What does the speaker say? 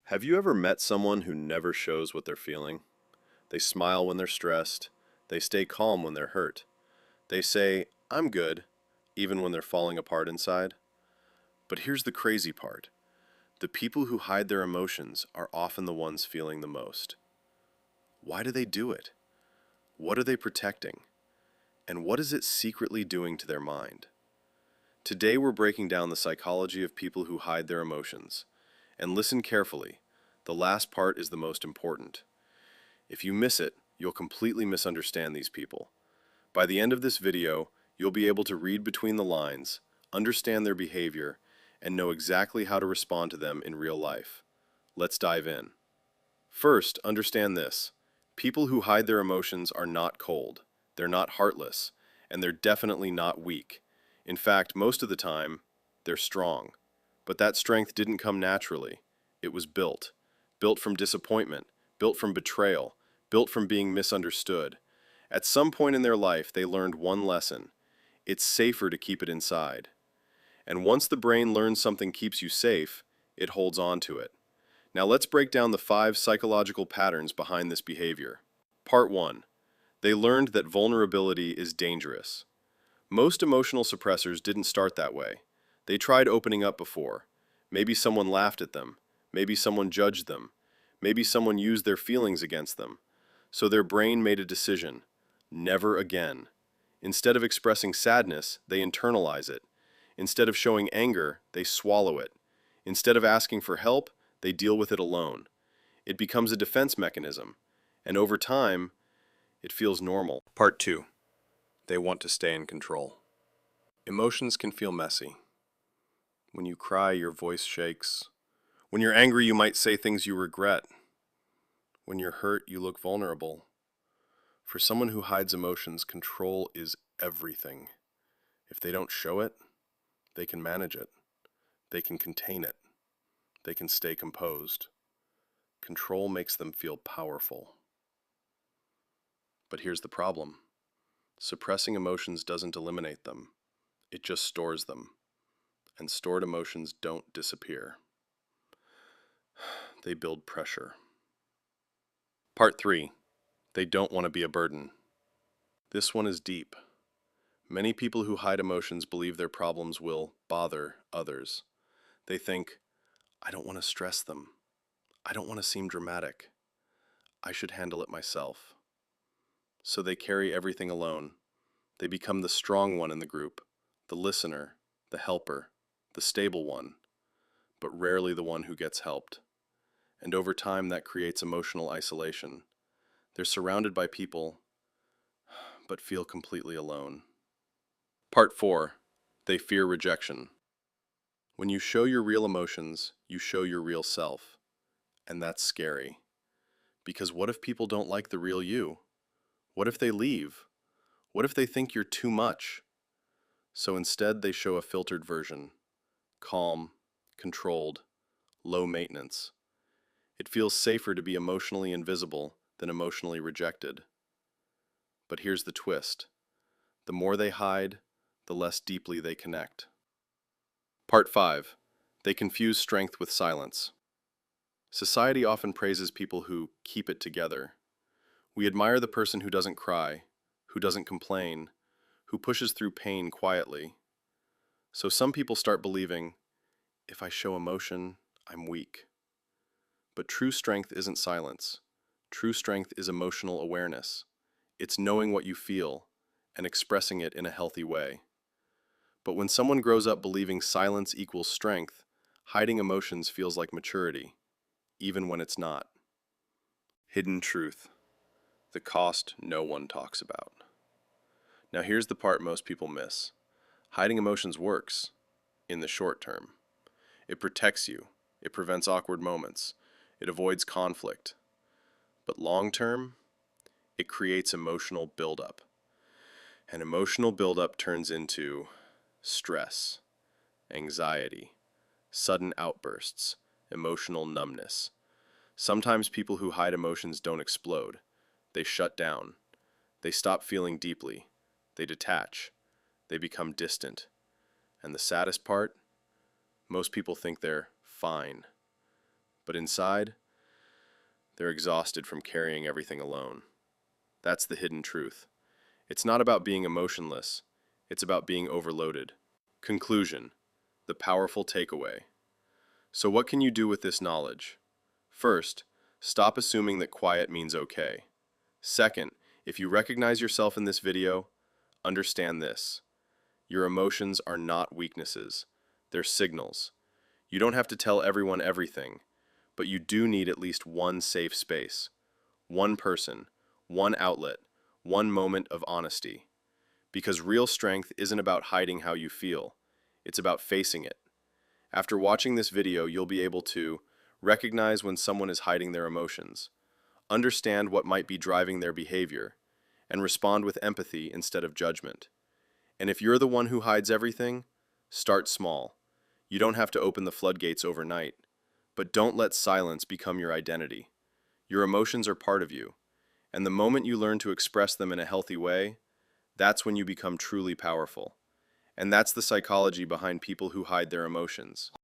Have you ever met someone who never shows what they're feeling? They smile when they're stressed. They stay calm when they're hurt. They say, "I'm good," even when they're falling apart inside. But here's the crazy part. The people who hide their emotions are often the ones feeling the most. Why do they do it? What are they protecting? And what is it secretly doing to their mind? Today we're breaking down the psychology of people who hide their emotions. And listen carefully. The last part is the most important. If you miss it, you'll completely misunderstand these people. By the end of this video, you'll be able to read between the lines, understand their behavior, and know exactly how to respond to them in real life. Let's dive in. First, understand this. People who hide their emotions are not cold, they're not heartless, and they're definitely not weak. In fact, most of the time, they're strong. But that strength didn't come naturally. It was built. Built from disappointment, built from betrayal, built from being misunderstood. At some point in their life, they learned one lesson. It's safer to keep it inside. And once the brain learns something keeps you safe, it holds on to it. Now let's break down the 5 psychological patterns behind this behavior. Part 1. They learned that vulnerability is dangerous. Most emotional suppressors didn't start that way. They tried opening up before. Maybe someone laughed at them. Maybe someone judged them. Maybe someone used their feelings against them. So their brain made a decision. Never again. Instead of expressing sadness, they internalize it. Instead of showing anger, they swallow it. Instead of asking for help, they deal with it alone. It becomes a defense mechanism. And over time, it feels normal. Part 2. They want to stay in control. Emotions can feel messy. When you cry, your voice shakes. When you're angry, you might say things you regret. When you're hurt, you look vulnerable. For someone who hides emotions, control is everything. If they don't show it, they can manage it. They can contain it. They can stay composed. Control makes them feel powerful. But here's the problem. Suppressing emotions doesn't eliminate them. It just stores them. And stored emotions don't disappear. They build pressure. Part 3. They don't want to be a burden. This one is deep. Many people who hide emotions believe their problems will bother others. They think, I don't want to stress them. I don't want to seem dramatic. I should handle it myself. So they carry everything alone. They become the strong one in the group, the listener, the helper, the stable one, but rarely the one who gets helped. And over time that creates emotional isolation. They're surrounded by people, but feel completely alone. Part 4. They fear rejection. When you show your real emotions, you show your real self. And that's scary. Because what if people don't like the real you? What if they leave? What if they think you're too much? So instead they show a filtered version. Calm, controlled, low maintenance. It feels safer to be emotionally invisible than emotionally rejected. But here's the twist. The more they hide, the less deeply they connect. Part 5. They confuse strength with silence. Society often praises people who keep it together. We admire the person who doesn't cry, who doesn't complain, who pushes through pain quietly. So some people start believing, if I show emotion, I'm weak. But true strength isn't silence. True strength is emotional awareness. It's knowing what you feel and expressing it in a healthy way. But when someone grows up believing silence equals strength, hiding emotions feels like maturity, even when it's not. Hidden truth. The cost no one talks about. Now here's the part most people miss. Hiding emotions works in the short term. It protects you. It prevents awkward moments. It avoids conflict. But long term, it creates emotional buildup. And emotional buildup turns into stress, anxiety, sudden outbursts, emotional numbness. Sometimes people who hide emotions don't explode. They shut down. They stop feeling deeply. They detach. They become distant. And the saddest part? Most people think they're fine. but inside, they're exhausted from carrying everything alone. That's the hidden truth. It's not about being emotionless, it's about being overloaded. Conclusion: the powerful takeaway. So, what can you do with this knowledge? First, stop assuming that quiet means okay. Second, if you recognize yourself in this video, understand this. Your emotions are not weaknesses, they're signals. You don't have to tell everyone everything, but you do need at least one safe space, one person, one outlet, one moment of honesty. Because real strength isn't about hiding how you feel, it's about facing it. After watching this video, you'll be able to recognize when someone is hiding their emotions, understand what might be driving their behavior, and respond with empathy instead of judgment. And if you're the one who hides everything, start small. You don't have to open the floodgates overnight, but don't let silence become your identity. Your emotions are part of you, and the moment you learn to express them in a healthy way, that's when you become truly powerful. And that's the psychology behind people who hide their emotions.